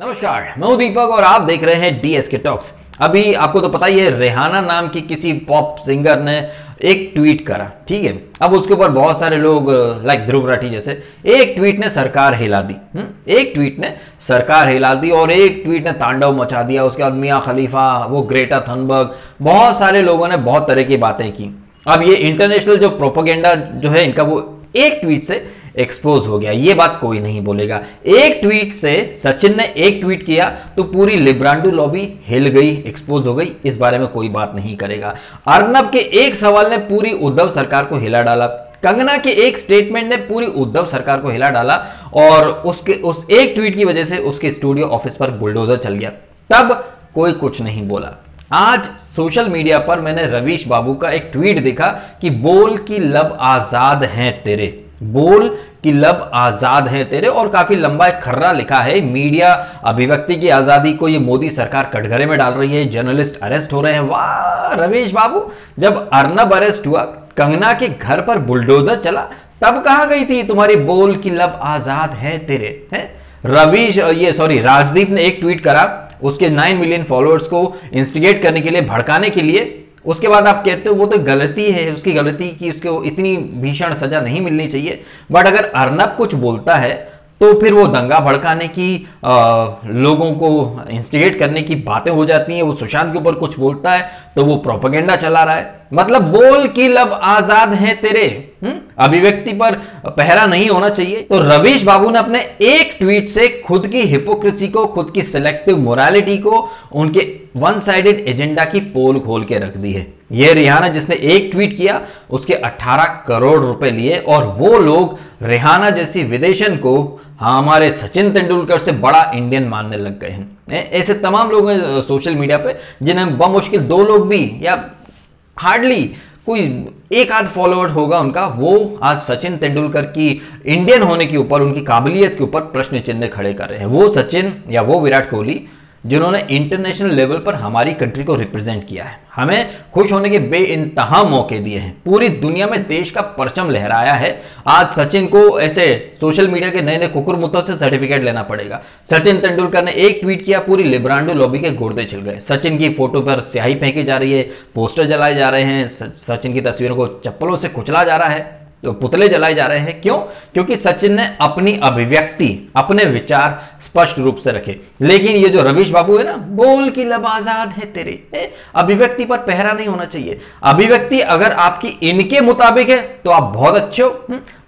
नमस्कार, मैं हूं दीपक और आप देख रहे हैं डीएसके टॉक्स। अभी आपको तो पता ही है, रिहाना नाम की किसी पॉप सिंगर ने एक ट्वीट करा, ठीक है। अब उसके ऊपर बहुत सारे लोग लाइक ध्रुव राठी जैसे एक ट्वीट ने सरकार हिला दी। एक ट्वीट ने सरकार हिला दी और एक ट्वीट ने तांडव मचा दिया। उसके बाद मियां खलीफा, वो ग्रेटा थनबर्ग, बहुत सारे लोगों ने बहुत तरह की बातें की। अब ये इंटरनेशनल जो प्रोपेगेंडा जो है इनका, वो एक ट्वीट से एक्सपोज हो गया। ये बात कोई नहीं बोलेगा। एक ट्वीट से, सचिन ने एक ट्वीट किया तो पूरी लिब्रांडो लॉबी हिल गई, एक्सपोज हो गई। इस बारे में कोई बात नहीं करेगा। अर्नब के एक सवाल ने पूरी उद्धव सरकार को हिला डाला। कंगना के एक स्टेटमेंट ने पूरी उद्धव सरकार को हिला डाला और उस एक ट्वीट की वजह से उसके स्टूडियो ऑफिस पर बुलडोजर चल गया। तब कोई कुछ नहीं बोला। आज सोशल मीडिया पर मैंने रवीश बाबू का एक ट्वीट देखा कि बोल की लब आजाद हैं तेरे, बोल की लब आजाद है तेरे, और काफी लंबा एक खर्रा लिखा है। मीडिया अभिव्यक्ति की आजादी को ये मोदी सरकार कटघरे में डाल रही है, जर्नलिस्ट अरेस्ट हो रहे हैं। वाह रवीश बाबू, जब अर्नब अरेस्ट हुआ, कंगना के घर पर बुलडोजर चला, तब कहां गई थी तुम्हारी बोल की लब आजाद है तेरे? हैं राजदीप ने एक ट्वीट करा उसके 9 मिलियन फॉलोअर्स को इंस्टिगेट करने के लिए, भड़काने के लिए। उसके बाद आप कहते हो वो तो गलती है, उसकी गलती की उसको इतनी भीषण सजा नहीं मिलनी चाहिए। बट अगर अर्नब कुछ बोलता है तो फिर वो दंगा भड़काने की, लोगों को इंस्टिगेट करने की बातें हो जाती हैं। वो सुशांत के ऊपर कुछ बोलता है तो वो प्रोपेगेंडा चला रहा है। मतलब बोल की लब आजाद है तेरे, अभिव्यक्ति पर पहरा नहीं होना चाहिए। तो रवीश बाबू ने अपने एक ट्वीट से खुद की हिपोक्रेसी को, खुद की सिलेक्टिव मोरालिटी को, उनके वन साइडेड एजेंडा की पोल खोल के रख दी है। यह रिहाना जिसने एक ट्वीट किया, उसके 18 करोड़ रुपए लिए, और वो लोग रिहाना जैसी विदेशन को हमारे सचिन तेंदुलकर से बड़ा इंडियन मानने लग गए हैं। ऐसे तमाम लोग हैं सोशल मीडिया पे जिन्हें बमुश्किल 2 लोग भी, या हार्डली कोई एक आध फॉलोअर होगा उनका, वो आज सचिन तेंदुलकर की इंडियन होने के ऊपर, उनकी काबिलियत के ऊपर प्रश्न चिन्ह खड़े कर रहे हैं। वो सचिन या वो विराट कोहली जिन्होंने इंटरनेशनल लेवल पर हमारी कंट्री को रिप्रेजेंट किया है, हमें खुश होने के बेइंतहा मौके दिए हैं, पूरी दुनिया में देश का परचम लहराया है। आज सचिन को ऐसे सोशल मीडिया के नए नए कुकुरमुत्तों से सर्टिफिकेट लेना पड़ेगा। सचिन तेंदुलकर ने एक ट्वीट किया, पूरी लिब्रांडो लॉबी के गुर्दे छिल गए। सचिन की फोटो पर स्याही फेंकी जा रही है, पोस्टर जलाए जा रहे हैं, सचिन की तस्वीरों को चप्पलों से कुचला जा रहा है, तो पुतले जलाए जा रहे हैं। क्यों? क्योंकि सचिन ने अपनी अभिव्यक्ति, अपने विचार स्पष्ट रूप से रखे। लेकिन ये जो रवीश बाबू है ना, बोल की लब आजाद है तेरे, अभिव्यक्ति पर पहरा नहीं होना चाहिए। अभिव्यक्ति अगर आपकी इनके मुताबिक है तो आप बहुत अच्छे हो,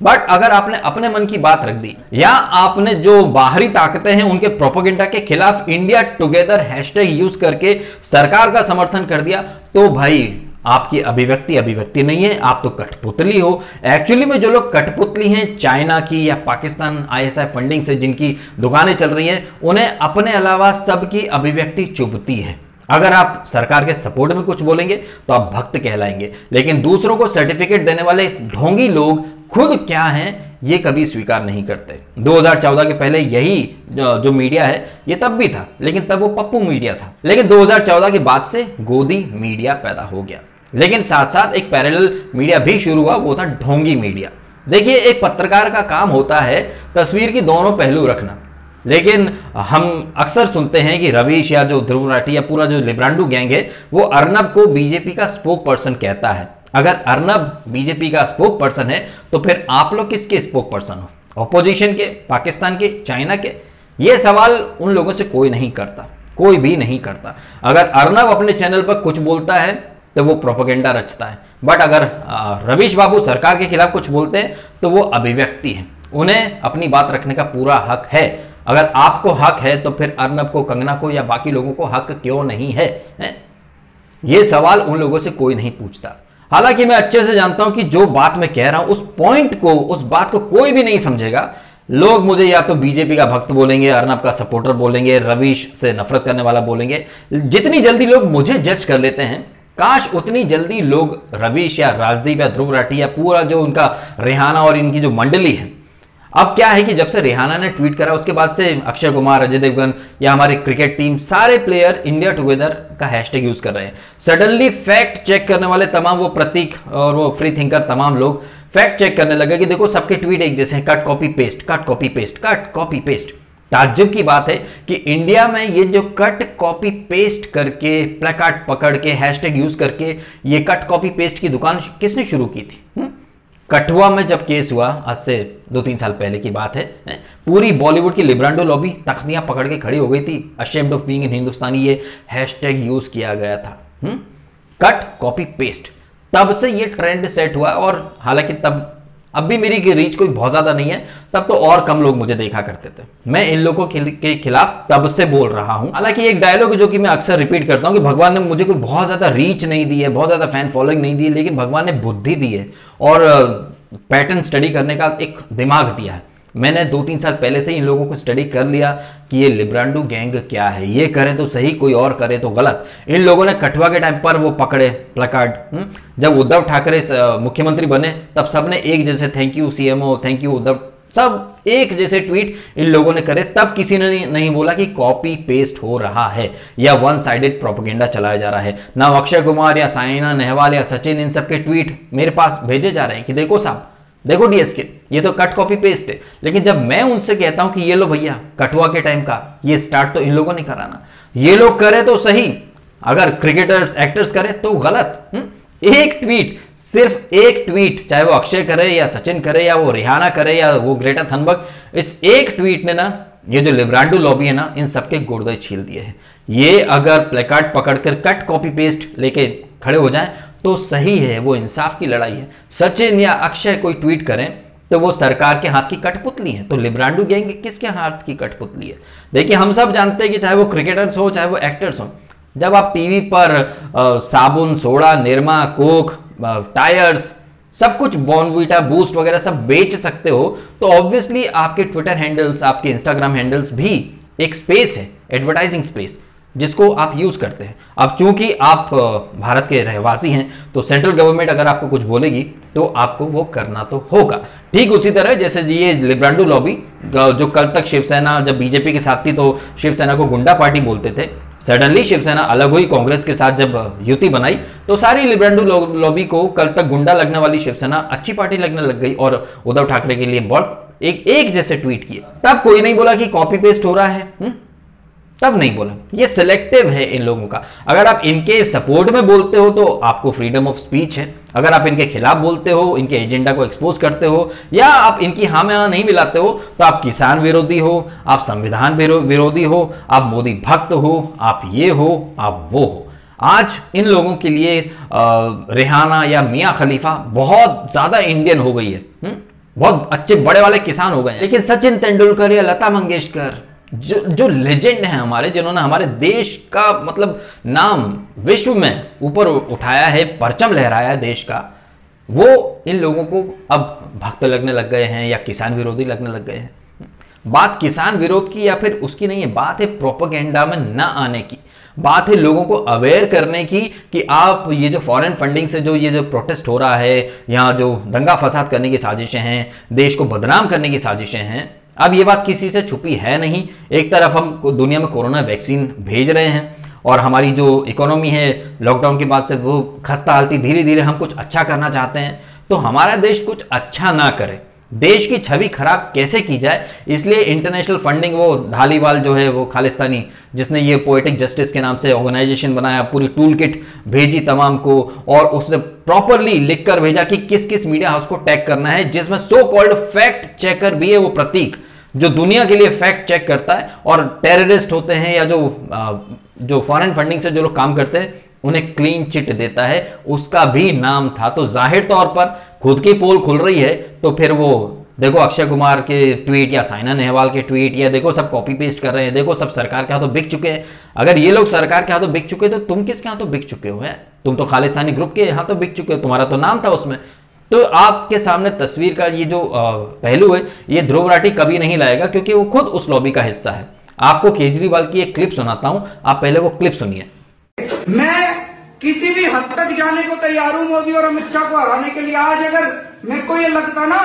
बट अगर आपने अपने मन की बात रख दी, या आपने जो बाहरी ताकतें हैं उनके प्रोपेगेंडा के खिलाफ इंडिया टुगेदर हैशटैग यूज करके सरकार का समर्थन कर दिया, तो भाई आपकी अभिव्यक्ति नहीं है, आप तो कठपुतली हो। एक्चुअली में जो लोग कठपुतली हैं, चाइना की या पाकिस्तान आईएसआई फंडिंग से जिनकी दुकानें चल रही हैं, उन्हें अपने अलावा सबकी अभिव्यक्ति चुभती है। अगर आप सरकार के सपोर्ट में कुछ बोलेंगे तो आप भक्त कहलाएंगे, लेकिन दूसरों को सर्टिफिकेट देने वाले ढोंगी लोग खुद क्या हैं ये कभी स्वीकार नहीं करते। 2014 के पहले यही जो मीडिया है ये तब भी था, लेकिन तब वो पप्पू मीडिया था। लेकिन 2014 के बाद से गोदी मीडिया पैदा हो गया। लेकिन साथ साथ एक पैरेलल मीडिया भी शुरू हुआ, वो था ढोंगी मीडिया। देखिए, एक पत्रकार का काम होता है तस्वीर की दोनों पहलू रखना, लेकिन हम अक्सर सुनते हैं कि रवीश या जो ध्रुव राठी या पूरा जो लिब्रांडो गैंग है, वो अर्नब को बीजेपी का स्पोक पर्सन कहता है। अगर अर्नब बीजेपी का स्पोक पर्सन है तो फिर आप लोग किसके स्पोक पर्सन हो? ऑपोजिशन के, पाकिस्तान के, चाइना के? ये सवाल उन लोगों से कोई नहीं करता, कोई भी नहीं करता। अगर अर्नब अपने चैनल पर कुछ बोलता है तो वो प्रोपेगेंडा रचता है, बट अगर रवीश बाबू सरकार के खिलाफ कुछ बोलते हैं तो वो अभिव्यक्ति है, उन्हें अपनी बात रखने का पूरा हक है। अगर आपको हक है तो फिर अर्नब को, कंगना को या बाकी लोगों को हक क्यों नहीं है? ये सवाल उन लोगों से कोई नहीं पूछता। हालांकि मैं अच्छे से जानता हूं कि जो बात मैं कह रहा हूं, उस पॉइंट को, उस बात को कोई भी नहीं समझेगा। लोग मुझे या तो बीजेपी का भक्त बोलेंगे, अर्नब का सपोर्टर बोलेंगे, रवीश से नफरत करने वाला बोलेंगे। जितनी जल्दी लोग मुझे जज कर लेते हैं, काश उतनी जल्दी लोग रवीश या राजदीप या ध्रुव राठी या पूरा जो उनका रिहाना और इनकी जो मंडली है। अब क्या है कि जब से रिहाना ने ट्वीट करा, उसके बाद से अक्षय कुमार, अजय देवगन या हमारी क्रिकेट टीम, सारे प्लेयर इंडिया टुगेदर का हैशटैग यूज कर रहे हैं। सडनली फैक्ट चेक करने वाले तमाम वो प्रतीक और वो फ्री थिंकर तमाम लोग फैक्ट चेक करने लगे कि देखो सबके ट्वीट एक जैसे हैं, cut copy paste, cut copy paste, cut copy paste. ताज्जुब की बात है कि इंडिया में ये जो कट कॉपी पेस्ट करके प्लेकार्ड पकड़ के हैशटैग यूज करके ये कट कॉपी पेस्ट की दुकान किसने शुरू की थी? कठुआ में जब केस हुआ, आज से 2-3 साल पहले की बात है, पूरी बॉलीवुड की लिब्रांडो लॉबी तख्तियां पकड़ के खड़ी हो गई थी। अशेम्ड ऑफ बीइंग इन हिंदुस्तानी ये हैशटैग यूज किया गया था, कट कॉपी पेस्ट। तब से ये ट्रेंड सेट हुआ। और हालांकि तब अब भी मेरी रीच कोई बहुत ज्यादा नहीं है, तब तो और कम लोग मुझे देखा करते थे। मैं इन लोगों के खिलाफ तब से बोल रहा हूं। हालांकि एक डायलॉग जो कि मैं अक्सर रिपीट करता हूं कि भगवान ने मुझे कोई बहुत ज्यादा रीच नहीं दी है, बहुत ज्यादा फैन फॉलोइंग नहीं दी है, लेकिन भगवान ने बुद्धि दी है और पैटर्न स्टडी करने का एक दिमाग दिया है। मैंने 2-3 साल पहले से इन लोगों को स्टडी कर लिया कि ये लिब्रांडो गैंग क्या है, ये करें तो सही, कोई और करे तो गलत। इन लोगों ने कठुआ के टाइम पर वो पकड़े प्लेकार्ड, जब उद्धव ठाकरे मुख्यमंत्री बने तब सबने एक जैसे thank you CMO, thank you Uddhav, सब एक जैसे ट्वीट इन लोगों ने करे। तब किसी ने नहीं बोला कि कॉपी पेस्ट हो रहा है या वन साइडेड प्रोपेगेंडा चलाया जा रहा है। ना अक्षय कुमार या साइना नेहवाल या सचिन इन सबके ट्वीट मेरे पास भेजे जा रहे हैं कि देखो साहब, देखो डीएसके, ये तो कट कॉपी पेस्ट है। लेकिन जब मैं उनसे कहता हूं कि ये लो भैया, कठुआ के टाइम का ये स्टार्ट तो इन लोगों ने कराना, ये लोग करे तो सही, अगर क्रिकेटर्स एक्टर्स करे तो गलत। एक ट्वीट, सिर्फ एक ट्वीट, चाहे वो अक्षय करे या सचिन करे या वो रिहाना करे या वो ग्रेटा थनबर्ग, इस एक ट्वीट ने ना ये जो लिब्रांडो लॉबी है ना, इन सबके गुर्दे छील दिए हैं। ये अगर प्लेकार्ड पकड़कर कट कॉपी पेस्ट लेके खड़े हो जाएं तो सही है, वो इंसाफ की लड़ाई है। सचिन या अक्षय कोई ट्वीट करें तो वो सरकार के हाथ की कठपुतली है, तो लिब्रांडो गैंग किसके हाथ की कठपुतली है? देखिए, हम सब जानते हैं कि चाहे वो क्रिकेटर्स हो चाहे वो एक्टर्स हो, जब आप टीवी पर साबुन, सोडा, निरमा, कोक, टायर्स, सब कुछ बॉर्नवीटा, बूस्ट वगैरह सब बेच सकते हो, तो ऑब्वियसली आपके ट्विटर हैंडल्स, आपके इंस्टाग्राम हैंडल्स भी एक स्पेस है, एडवर्टाइजिंग स्पेस, जिसको आप यूज करते हैं। अब चूंकि आप भारत के रहवासी हैं तो सेंट्रल गवर्नमेंट अगर आपको कुछ बोलेगी तो आपको वो करना तो होगा। ठीक उसी तरह जैसे ये लिब्रांडो लॉबी जो कल तक शिवसेना जब बीजेपी के साथ थी तो शिवसेना को गुंडा पार्टी बोलते थे, सडनली शिवसेना अलग हुई, कांग्रेस के साथ जब युति बनाई तो सारी लिब्रांडो लॉबी को कल तक गुंडा लगने वाली शिवसेना अच्छी पार्टी लगने लग गई और उद्धव ठाकरे के लिए बहुत एक जैसे ट्वीट किए। तब कोई नहीं बोला कि कॉपी पेस्ट हो रहा है, तब नहीं बोला। ये सिलेक्टिव है इन लोगों का। अगर आप इनके सपोर्ट में बोलते हो तो आपको फ्रीडम ऑफ स्पीच है, अगर आप इनके खिलाफ बोलते हो, इनके एजेंडा को एक्सपोज करते हो या आप इनकी हाँ में हाँ नहीं मिलाते हो तो आप किसान विरोधी हो, आप संविधान विरोधी हो, आप मोदी भक्त हो, आप ये हो, आप वो हो। आज इन लोगों के लिए रेहाना या मियां खलीफा बहुत ज्यादा इंडियन हो गई है, बहुत अच्छे बड़े वाले किसान हो गए हैं। लेकिन सचिन तेंदुलकर या लता मंगेशकर जो लेजेंड हैं हमारे, जिन्होंने हमारे देश का मतलब नाम विश्व में ऊपर उठाया है, परचम लहराया है देश का, वो इन लोगों को अब भक्त लगने लग गए हैं या किसान विरोधी लगने लग गए हैं। बात किसान विरोध की या फिर उसकी नहीं है, बात है प्रोपेगेंडा में न आने की, बात है लोगों को अवेयर करने की कि आप ये जो फॉरेन फंडिंग से जो ये जो प्रोटेस्ट हो रहा है, यहाँ जो दंगा फसाद करने की साजिशें हैं, देश को बदनाम करने की साजिशें हैं, अब ये बात किसी से छुपी है नहीं। एक तरफ हम दुनिया में कोरोना वैक्सीन भेज रहे हैं और हमारी जो इकोनॉमी है लॉकडाउन के बाद से वो खस्ता हालती, धीरे धीरे हम कुछ अच्छा करना चाहते हैं, तो हमारा देश कुछ अच्छा ना करे, देश की छवि खराब कैसे की जाए, इसलिए इंटरनेशनल फंडिंग, वो धालीवाल जो है वो खालिस्तानी जिसने ये पोएटिक जस्टिस के नाम से ऑर्गेनाइजेशन बनाया, पूरी टूल किट भेजी तमाम को और उसने प्रॉपरली लिखकर भेजा कि किस किस मीडिया हाउस को टैग करना है, जिसमें सो कॉल्ड फैक्ट चेकर भी है, वो प्रतीक जो दुनिया के लिए फैक्ट चेक करता है और टेररिस्ट होते हैं या जो फॉरेन फंडिंग से जो लोग काम करते हैं उन्हें क्लीन चिट देता है, उसका भी नाम था। तो जाहिर तौर पर खुद की पोल खुल रही है तो फिर वो देखो अक्षय कुमार के ट्वीट या साइना नेहवाल के ट्वीट या देखो सब कॉपी पेस्ट कर रहे हैं, देखो सब सरकार के हाथों बिक चुके हैं। अगर ये लोग सरकार के हाथों बिक चुके तो तुम किसके हाथों बिक चुके हो? है तुम तो खालिस्तानी ग्रुप के हाथों बिक चुके हो, तुम्हारा तो नाम था उसमें। तो आपके सामने तस्वीर का ये जो पहलू है ये ध्रुव राठी कभी नहीं लाएगा क्योंकि वो खुद उस लॉबी का हिस्सा है। आपको केजरीवाल की एक क्लिप सुनाता हूं, आप पहले वो क्लिप सुनिए। मैं किसी भी हद तक जाने को तैयार हूं मोदी और अमित शाह को हराने के लिए। आज अगर मेरे को ये लगता ना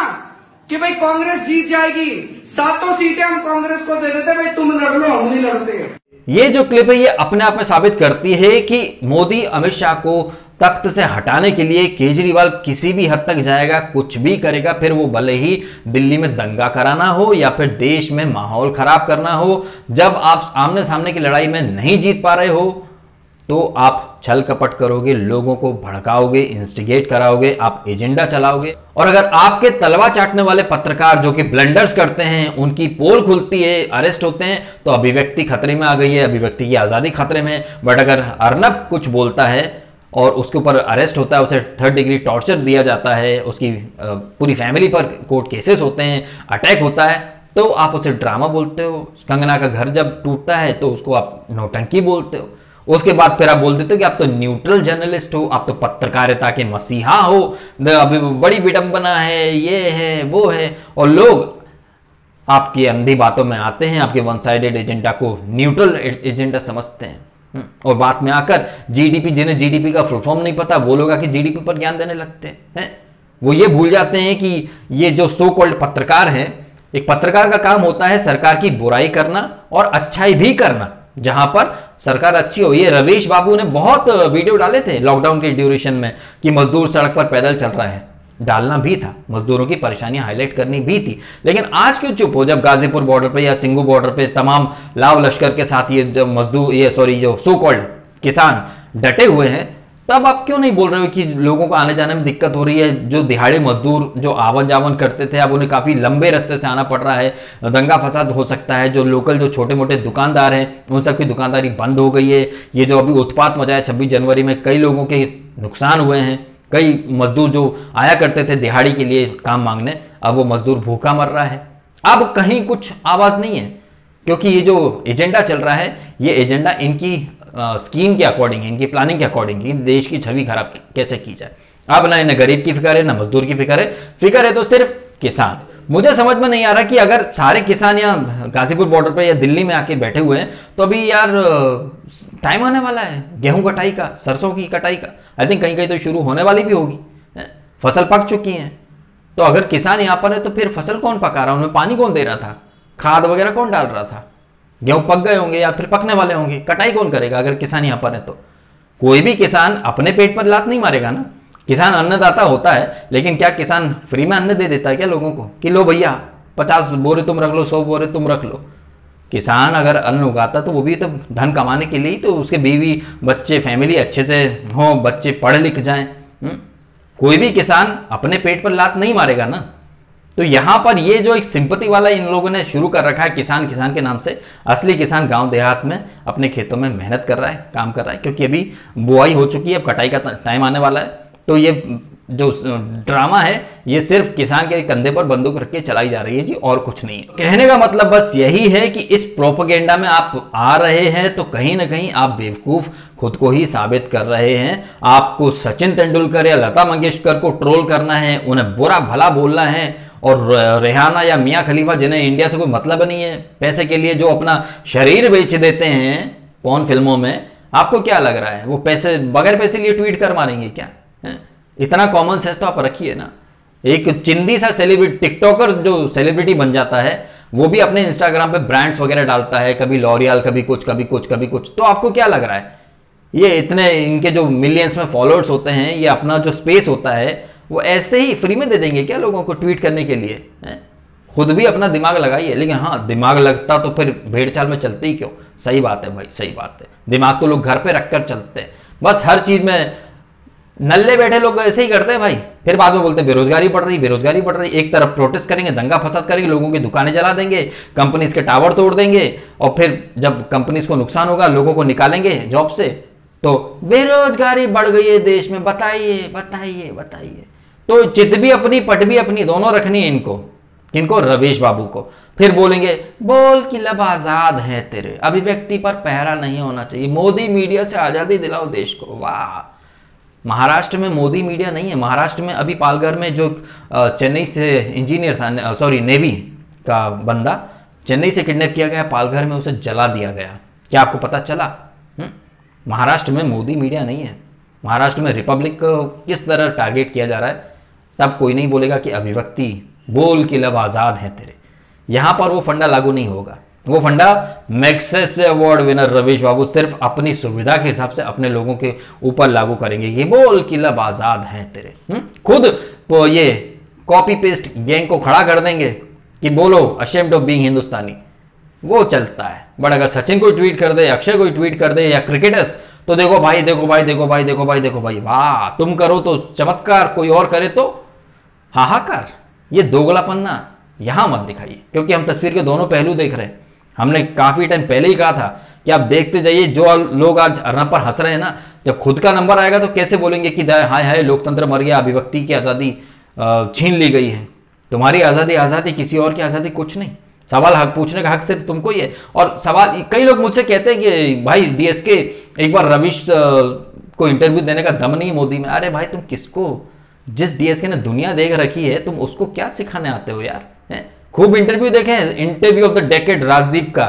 कि भाई कांग्रेस जीत जाएगी, 7 सीटें हम कांग्रेस को दे देते, भाई तुम लड़ लो, हम नहीं लड़ते। ये जो क्लिप है ये अपने आप में साबित करती है कि मोदी अमित शाह को तख्त से हटाने के लिए केजरीवाल किसी भी हद तक जाएगा, कुछ भी करेगा, फिर वो भले ही दिल्ली में दंगा कराना हो या फिर देश में माहौल खराब करना हो। जब आप आमने सामने की लड़ाई में नहीं जीत पा रहे हो तो आप छल कपट करोगे, लोगों को भड़काओगे, इंस्टिगेट कराओगे, आप एजेंडा चलाओगे। और अगर आपके तलवा चाटने वाले पत्रकार जो कि ब्लंडर्स करते हैं, उनकी पोल खुलती है, अरेस्ट होते हैं, तो अभिव्यक्ति खतरे में आ गई है, अभिव्यक्ति की आज़ादी खतरे में है। बट अगर अर्नब कुछ बोलता है और उसके ऊपर अरेस्ट होता है, उसे 3rd डिग्री टॉर्चर दिया जाता है, उसकी पूरी फैमिली पर कोर्ट केसेस होते हैं, अटैक होता है, तो आप उसे ड्रामा बोलते हो। कंगना का घर जब टूटता है तो उसको आप नौटंकी बोलते हो। उसके बाद फिर आप बोल देते हो कि आप तो न्यूट्रल जर्नलिस्ट हो, आप तो पत्रकारिता के मसीहा हो, अभी बड़ी विडंबना है, ये है वो है। और लोग आपकी अंधी बातों में आते हैं, आपके वन साइडेड एजेंडा को न्यूट्रल एजेंडा समझते हैं। और बात में आकर जीडीपी, जिन्हें जीडीपी का फुल फॉर्म नहीं पता, वो लोग आके जीडीपी पर ज्ञान देने लगते हैं। वो ये भूल जाते हैं कि ये जो सो कॉल्ड पत्रकार हैं, एक पत्रकार का काम होता है सरकार की बुराई करना और अच्छाई भी करना, जहां पर सरकार अच्छी हो। ये रवीश बाबू ने बहुत वीडियो डाले थे लॉकडाउन के ड्यूरेशन में कि मजदूर सड़क पर पैदल चल रहा है, डालना भी था, मजदूरों की परेशानियां हाईलाइट करनी भी थी। लेकिन आज क्यों चुप हो? जब गाजीपुर बॉर्डर पे या सिंगू बॉर्डर पे तमाम लाव लश्कर के साथ ये जब मजदूर, ये सॉरी जो सो कॉल्ड किसान डटे हुए हैं, तब आप क्यों नहीं बोल रहे हो कि लोगों को आने जाने में दिक्कत हो रही है? जो दिहाड़ी मजदूर जो आवन जावन करते थे, अब उन्हें काफ़ी लंबे रास्ते से आना पड़ रहा है, दंगा फसाद हो सकता है। जो लोकल जो छोटे मोटे दुकानदार हैं, उन सबकी दुकानदारी बंद हो गई है। ये जो अभी उत्पात मचा है 26 जनवरी में, कई लोगों के नुकसान हुए हैं। कई मजदूर जो आया करते थे दिहाड़ी के लिए काम मांगने, अब वो मजदूर भूखा मर रहा है। अब कहीं कुछ आवाज़ नहीं है, क्योंकि ये जो एजेंडा चल रहा है, ये एजेंडा इनकी स्कीम के अकॉर्डिंग है, इनकी प्लानिंग के अकॉर्डिंग है, देश की छवि खराब कैसे की जाए। अब ना इन्हें गरीब की फिक्र है, ना मजदूर की फिक्र है तो सिर्फ किसान। मुझे समझ में नहीं आ रहा कि अगर सारे किसान या गाजीपुर बॉर्डर पे या दिल्ली में आके बैठे हुए हैं, तो अभी यार टाइम आने वाला है गेहूं कटाई का, सरसों की कटाई का। आई थिंक कहीं कहीं तो शुरू होने वाली भी होगी, फसल पक चुकी है। तो अगर किसान यहाँ पर है तो फिर फसल कौन पका रहा, उनमें पानी कौन दे रहा था, खाद वगैरह कौन डाल रहा था? गेहूं पक गए होंगे या फिर पकने वाले होंगे, कटाई कौन करेगा? अगर किसान यहाँ पर है तो कोई भी किसान अपने पेट पर लात नहीं मारेगा ना। किसान अन्नदाता होता है, लेकिन क्या किसान फ्री में अन्न दे देता है क्या लोगों को कि लो भैया 50 बोरे तुम रख लो, 100 बोरे तुम रख लो? किसान अगर अन्न उगाता तो वो भी तो धन कमाने के लिए, तो उसके बीवी बच्चे फैमिली अच्छे से हो, बच्चे पढ़ लिख जाएं। कोई भी किसान अपने पेट पर लात नहीं मारेगा ना। तो यहां पर ये जो एक सिंपति वाला इन लोगों ने शुरू कर रखा है किसान किसान के नाम से, असली किसान गांव देहात में अपने खेतों में मेहनत कर रहा है, काम कर रहा है, क्योंकि अभी बुआई हो चुकी है, अब कटाई का टाइम आने वाला है। तो ये जो ड्रामा है ये सिर्फ किसान के कंधे पर बंदूक रख के चलाई जा रही है जी, और कुछ नहीं है। कहने का मतलब बस यही है कि इस प्रोपेगेंडा में आप आ रहे हैं तो कहीं ना कहीं आप बेवकूफ खुद को ही साबित कर रहे हैं। आपको सचिन तेंदुलकर या लता मंगेशकर को ट्रोल करना है, उन्हें बुरा भला बोलना है, और रेहाना या मियां खलीफा जिन्हें इंडिया से कोई मतलब नहीं है, पैसे के लिए जो अपना शरीर बेच देते हैं पॉर्न फिल्मों में, आपको क्या लग रहा है वो पैसे बगैर पैसे लिए ट्वीट कर मारेंगे क्या? इतना कॉमन सेंस तो आप रखिए ना। एक चिंदी सा सेलिब्रिटी टिकटॉकर जो सेलिब्रिटी बन जाता है, वो भी अपने इंस्टाग्राम पे ब्रांड्स वगैरह डालता है, कभी लॉरियल, कभी कुछ कभी कुछ कभी कुछ। तो आपको क्या लग रहा है ये इतने इनके जो मिलियंस में फॉलोअर्स होते हैं, ये अपना जो स्पेस होता है वो ऐसे ही फ्री में दे देंगे क्या लोगों को ट्वीट करने के लिए? खुद भी अपना दिमाग लगाइए। लेकिन हाँ, दिमाग लगता तो फिर भेड़ चाल में चलते ही क्यों? सही बात है भाई, सही बात है। दिमाग तो लोग घर पे रखकर चलते हैं, बस हर चीज में नल्ले बैठे लोग ऐसे ही करते हैं भाई। फिर बाद में बोलते हैं बेरोजगारी बढ़ रही, बेरोजगारी बढ़ रही। एक तरफ प्रोटेस्ट करेंगे, दंगा फसाद करेंगे, लोगों की दुकानें जला देंगे, कंपनीज के टावर तोड़ देंगे, और फिर जब कंपनीज को नुकसान होगा लोगों को निकालेंगे जॉब से, तो बेरोजगारी बढ़ गई है देश में, बताइए बताइए बताइए। तो चित भी अपनी पट भी अपनी दोनों रखनी है इनको। किनको? रवीश बाबू को। फिर बोलेंगे बोल की लब आजाद है तेरे, अभिव्यक्ति पर पहरा नहीं होना चाहिए, मोदी मीडिया से आजादी दिलाओ देश को। वाह, महाराष्ट्र में मोदी मीडिया नहीं है। महाराष्ट्र में अभी पालघर में जो चेन्नई से इंजीनियर था, सॉरी नेवी का बंदा चेन्नई से किडनैप किया गया, पालघर में उसे जला दिया गया। क्या आपको पता चला? महाराष्ट्र में मोदी मीडिया नहीं है। महाराष्ट्र में रिपब्लिक को किस तरह टारगेट किया जा रहा है, तब कोई नहीं बोलेगा कि अभिव्यक्ति बोल की लब आज़ाद है तेरे। यहाँ पर वो फंडा लागू नहीं होगा। वो फंडा मैग्सेसे अवार्ड विनर रवीश बाबू सिर्फ अपनी सुविधा के हिसाब से अपने लोगों के ऊपर लागू करेंगे। ये बोल कि लब आजाद हैं तेरे, खुद ये कॉपी पेस्ट गैंग को खड़ा कर देंगे कि बोलो अशेम्ड ऑफ बीइंग हिंदुस्तानी, वो चलता है। बट अगर सचिन कोई ट्वीट कर दे, अक्षय कोई ट्वीट कर दे, या क्रिकेटर्स, तो देखो भाई देखो भाई देखो भाई देखो भाई देखो भाई, वाह तुम करो तो चमत्कार, कोई और करे तो हाहाकार। ये दोगलापन्ना यहां मत दिखाइए, क्योंकि हम तस्वीर के दोनों पहलू देख रहे हैं। हमने काफी टाइम पहले ही कहा था कि आप देखते जाइए, जो लोग आज अर्नब पर हंस रहे हैं ना, जब खुद का नंबर आएगा तो कैसे बोलेंगे कि हाय हाय लोकतंत्र मर गया, अभिव्यक्ति की आजादी छीन ली गई है। तुम्हारी आजादी आजादी, किसी और की आजादी कुछ नहीं। सवाल हक पूछने का हक सिर्फ तुमको ही है। और सवाल, कई लोग मुझसे कहते हैं कि भाई डीएसके एक बार रवीश को इंटरव्यू देने का दम नहीं मोदी में। अरे भाई तुम किसको, जिस डीएसके ने दुनिया देख रखी है, तुम उसको क्या सिखाने आते हो यार? खूब इंटरव्यू देखे हैं, interview of the decade Rajdeep का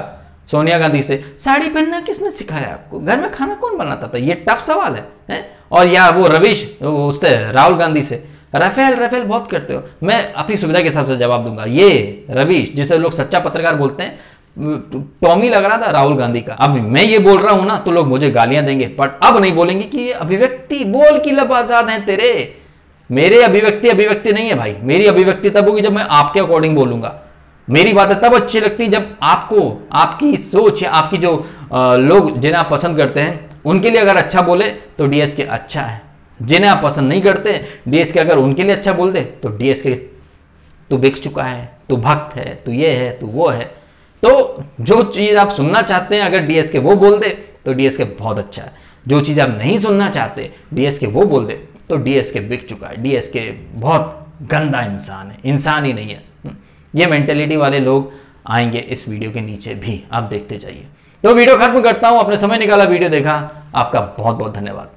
सोनिया गांधी से, साड़ी पहनना किसने सिखाया आपको, घर में खाना कौन बनाता था, ये टफ सवाल है? और या वो रवीश उससे राहुल गांधी से, राफेल राफेल बहुत करते हो। मैं अपनी सुविधा के हिसाब से जवाब दूंगा। ये रवीश जिसे लोग सच्चा पत्रकार बोलते हैं, टॉमी लग रहा था राहुल गांधी का। अब मैं ये बोल रहा हूं ना तो लोग मुझे गालियां देंगे, बट अब नहीं बोलेंगे कि ये अभिव्यक्ति, बोल की लब आजाद हैं तेरे। मेरे अभिव्यक्ति नहीं है भाई। मेरी अभिव्यक्ति तब होगी जब मैं आपके अकॉर्डिंग बोलूंगा। मेरी बातें तब अच्छी लगती जब आपको, आपकी सोच या आपकी जो लोग जिन्हें आप पसंद करते हैं उनके लिए अगर अच्छा बोले तो डीएसके अच्छा है। जिन्हें आप पसंद नहीं करते, डीएसके अगर उनके लिए अच्छा बोल दे तो डीएसके तू बिक चुका है, तू भक्त है, तू ये है, तू वो है। तो जो चीज आप सुनना चाहते हैं अगर डीएसके वो बोल दे तो डीएसके बहुत अच्छा है। जो चीज आप नहीं सुनना चाहते, डीएसके वो बोल दे तो डीएसके बिक चुका है। डीएसके बहुत गंदा इंसान है, इंसान ही नहीं है। ये मेंटेलिटी वाले लोग आएंगे इस वीडियो के नीचे भी, आप देखते जाइए। तो वीडियो खत्म करता हूं। अपने समय निकाला, वीडियो देखा, आपका बहुत बहुत धन्यवाद।